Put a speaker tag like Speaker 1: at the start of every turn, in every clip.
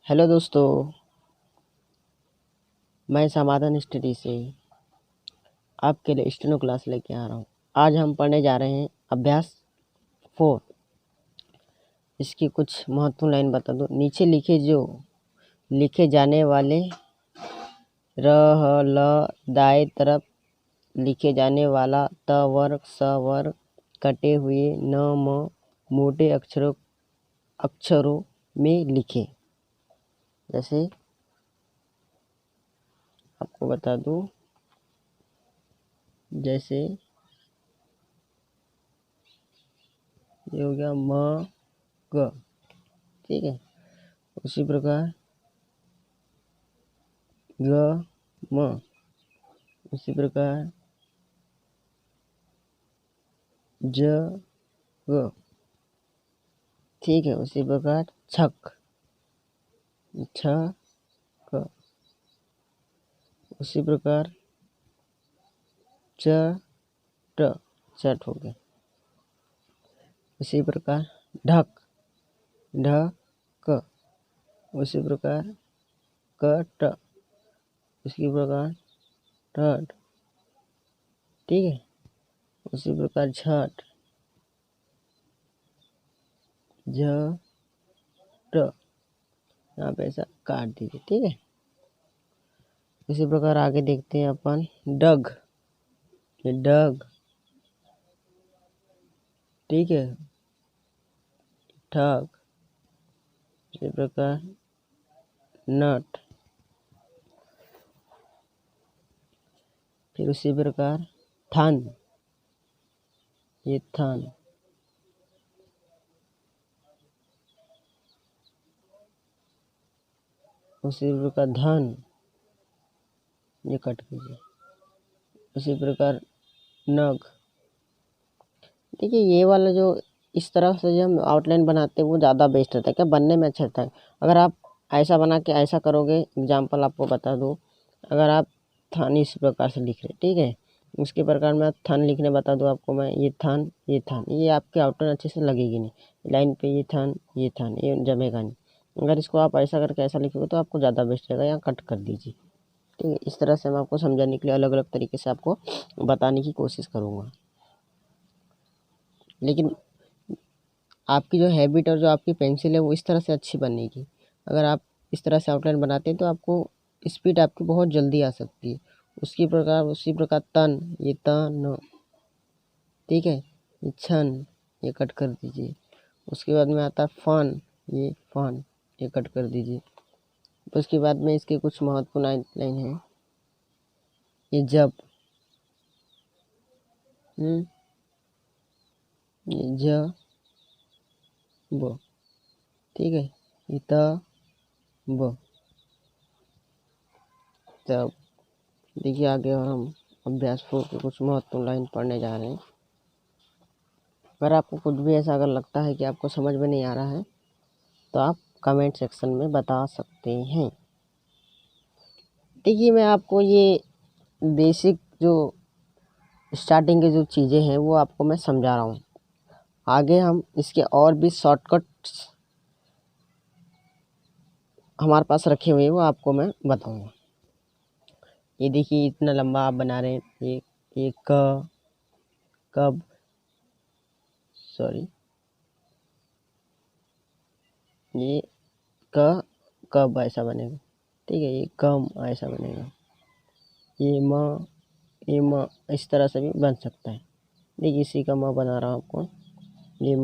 Speaker 1: Hello दोस्तों, मैं समाधान स्टडी से आपके लिए स्टेनो क्लास लेके आ रहा हूँ। आज हम पढ़ने जा रहे हैं अभ्यास 4। इसकी कुछ महत्वपूर्ण लाइन बता दो। नीचे लिखे जाने वाले र ह ल दाएं तरफ लिखे जाने वाला त वर्ग स वर्ग कटे हुए न म मोटे अक्षरों में लिखे। जैसे आपको बता दूं, जैसे ये हो गया म ग, ठीक है। उसी प्रकार ग म, उसी प्रकार ज ग, ठीक है। उसी प्रकार छक छ क, उसी प्रकार च ट चट हो गया। उसी प्रकार ढक ढ क, उसी प्रकार क ट, उसी प्रकार ठट, ठीक है। उसी प्रकार झट झ ट, यहाँ पे ऐसा काट दीजिए, ठीक है। इसी प्रकार आगे देखते हैं अपन डग, ये डग, ठीक है। ठग, इसी प्रकार नट, फिर उसी प्रकार थन, ये थन, उसी प्रकार धन, ये कट कीजिए। उसी प्रकार नग, देखिए ये वाला जो इस तरह से जो हम आउटलाइन बनाते हैं वो ज़्यादा बेस्ट रहता है, क्या बनने में अच्छा रहता है। अगर आप ऐसा बना के ऐसा करोगे, एग्जाम्पल आपको बता दूँ, अगर आप थन इस प्रकार से लिख रहे, ठीक है, उसके प्रकार में थन लिखने बता दूँ आपको मैं, ये थन ये थन, ये आपके आउटलाइन अच्छे से लगेगी नहीं लाइन पे, ये थन ये जमेगा नहीं। अगर इसको आप ऐसा करके ऐसा लिखोगे तो आपको ज़्यादा बेस्ट रहेगा। यहाँ कट कर दीजिए, ठीक है। इस तरह से मैं आपको समझाने के लिए अलग अलग तरीके से आपको बताने की कोशिश करूँगा। लेकिन आपकी जो हैबिट और जो आपकी पेंसिल है वो इस तरह से अच्छी बनेगी। अगर आप इस तरह से आउटलाइन बनाते हैं तो आपको स्पीड आपकी बहुत जल्दी आ सकती है। उसी प्रकार तन, ये तन, ठीक है। ये छन, ये कट कर दीजिए। उसके बाद में आता है फन, ये फन, ये कट कर दीजिए। उसके बाद में इसके कुछ महत्वपूर्ण आउटलाइन है। ये जब, ये ज ब, ठीक है। ये त ब, तब। देखिए आगे और हम अभ्यास 4 के कुछ महत्वपूर्ण लाइन पढ़ने जा रहे हैं। अगर आपको कुछ भी ऐसा अगर लगता है कि आपको समझ में नहीं आ रहा है तो आप कमेंट सेक्शन में बता सकते हैं। देखिए मैं आपको ये बेसिक जो स्टार्टिंग की जो चीज़ें हैं वो आपको मैं समझा रहा हूँ। आगे हम इसके और भी शॉर्टकट्स हमारे पास रखे हुए हैं वो आपको मैं बताऊँगा। ये देखिए इतना लंबा आप बना रहे हैं, ये कब, सॉरी, ये कब ऐसा बनेगा, ठीक है। ये कम ऐसा बनेगा। ये म इस तरह से भी बन सकता है। देखिए इसी का म बना रहा हूँ आपको, ये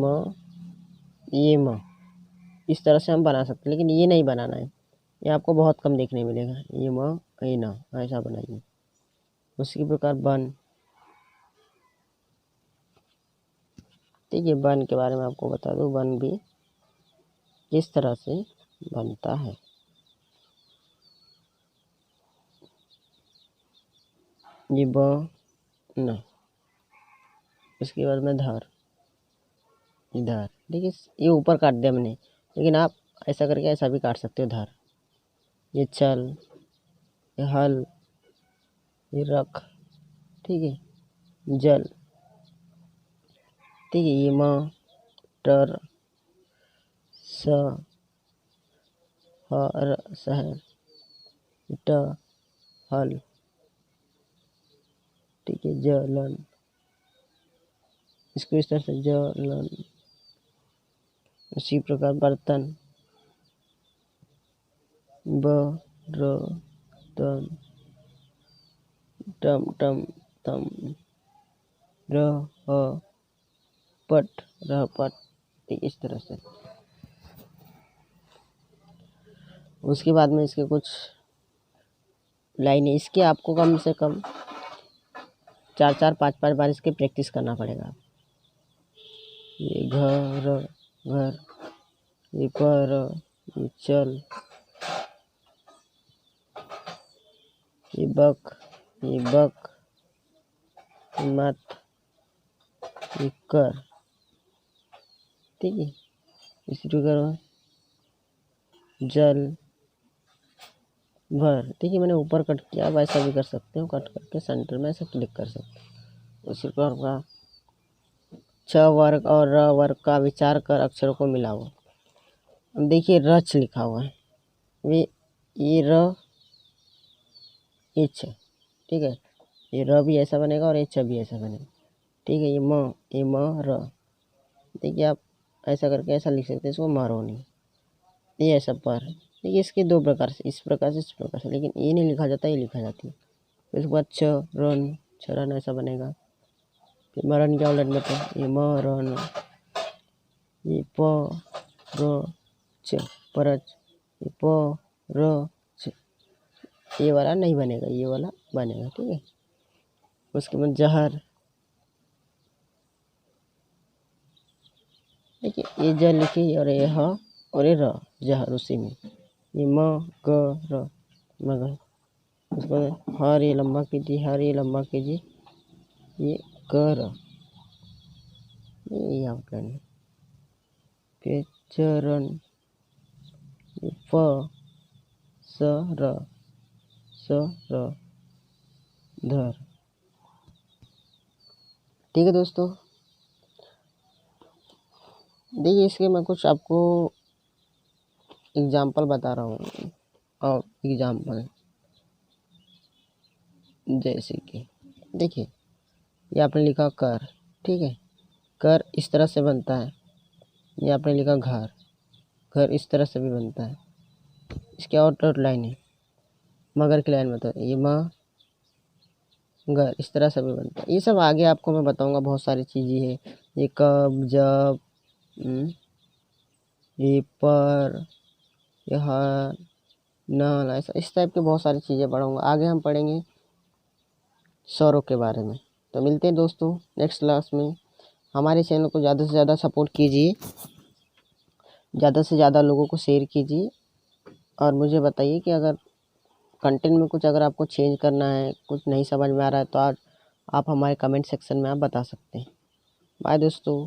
Speaker 1: म इस तरह से हम बना सकते हैं, लेकिन ये नहीं बनाना है, ये आपको बहुत कम देखने मिलेगा। ये म ये न ऐसा बनाइए। उसी प्रकार बन, ठीक है। बन के बारे में आपको बता दूं, बन भी किस तरह से बनता है। ये ब न, उसके बाद में धर, इधर, देखिए ये ऊपर काट दिया मैंने, लेकिन आप ऐसा करके ऐसा भी काट सकते हो, धर। ये चल, ये हल, ये रख, ठीक है। जल, ठीक है। ये म टर स हर शहर, ट हल, ठीक है, जलन, इसको इस तरह से जलन। उसी प्रकार बर्तन, बर्तन, टम टम तम, रहपट, रहपट, ठीक इस तरह से। उसके बाद में इसके कुछ लाइनें, इसके आपको कम से कम 4-4, 5-5 बार इसके प्रैक्टिस करना पड़ेगा। ये घर, घर, ये पर, ये चल, ये बक, ये बक, ये मत, ये कर, ठीक है। इसी प्रकार जल भर, ठीक है, मैंने ऊपर कट किया, वैसा भी कर सकते हो, कट करके सेंटर में ऐसे क्लिक कर सकते हो। उसी प्रकार का छ वर्ग और र वर्ग का विचार कर अक्षरों को मिलाओ। अब देखिए रच लिखा हुआ है, ये र एच, ठीक है, ये र भी ऐसा बनेगा और एच भी ऐसा बनेगा, ठीक है। ये म र, देखिए आप ऐसा करके ऐसा लिख सकते हैं, इसको मारोनी, ये ऐसा पर, देखिए इसके दो प्रकार से, इस प्रकार से, इस प्रकार से, लेकिन ये नहीं लिखा जाता, ये लिखा जाती है। फिर उसके बाद छरन ऐसा बनेगा। फिर मरन क्या उलट में, तो ये मरन, ये प र च परच, ये प र च, ये वाला नहीं बनेगा, ये वाला बनेगा, ठीक है। उसके बाद जहर, देखिए ये ज लिखिए और ये ह और ये र, जहर उसी में, ये म ग र मगर। उसको हर ये लंबा कीजिए, हर ये लंबा कीजिए, ये कर, ये आउटलाइन है। फिर चरण, ये फ स र धर, ठीक है दोस्तों। देखिए इसके मैं कुछ आपको एग्जाम्पल बता रहा हूँ, और एग्जाम्पल जैसे कि देखिए ये आपने लिखा कर, ठीक है, कर इस तरह से बनता है। ये आपने लिखा घर, घर इस तरह से भी बनता है। इसके आउटर लाइन है, मगर की लाइन में, तो ये माँ घर इस तरह से भी बनता है। ये सब आगे आपको मैं बताऊंगा, बहुत सारी चीज़ें हैं, ये कब, जब, ये पर, यहाँ न, ऐसा इस टाइप के बहुत सारी चीज़ें पढ़ाऊंगा। आगे हम पढ़ेंगे स्वरों के बारे में। तो मिलते हैं दोस्तों नेक्स्ट क्लास में। हमारे चैनल को ज़्यादा से ज़्यादा सपोर्ट कीजिए, ज़्यादा से ज़्यादा लोगों को शेयर कीजिए, और मुझे बताइए कि अगर कंटेंट में कुछ अगर आपको चेंज करना है, कुछ नहीं समझ में आ रहा है, तो आज आप हमारे कमेंट सेक्शन में आप बता सकते हैं। बाय दोस्तों।